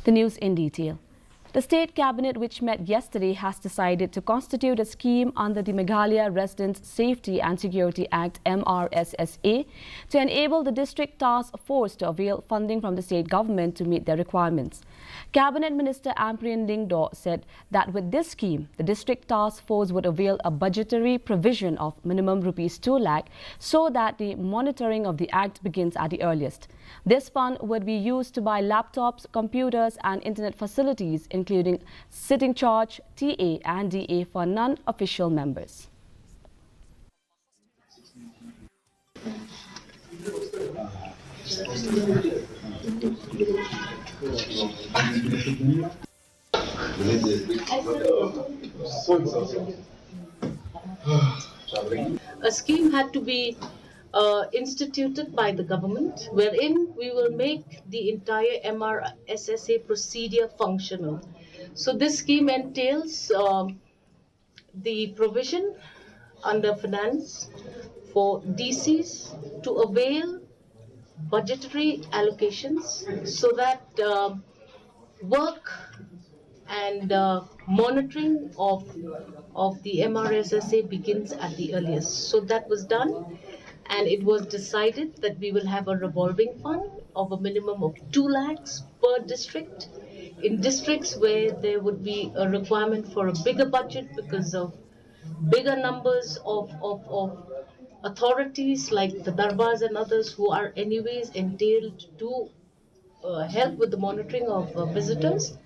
The news in detail. The State Cabinet, which met yesterday, has decided to constitute a scheme under the Meghalaya Residents Safety and Security Act (MRSSA) to enable the District Task Force to avail funding from the state government to meet their requirements. Cabinet Minister Amprian Lingdaw said that with this scheme, the District Task Force would avail a budgetary provision of minimum rupees 2 lakh so that the monitoring of the Act begins at the earliest. This fund would be used to buy laptops, computers and internet facilities, including sitting charge, TA and DA for non-official members. A scheme had to be instituted by the government, wherein we will make the entire MRSSA procedure functional. So this scheme entails the provision under finance for DCs to avail budgetary allocations so that work and monitoring of the MRSSA begins at the earliest. So that was done, and it was decided that we will have a revolving fund of a minimum of 2 lakhs per district. In districts where there would be a requirement for a bigger budget because of bigger numbers of authorities like the darbars and others who are anyways entailed to help with the monitoring of visitors,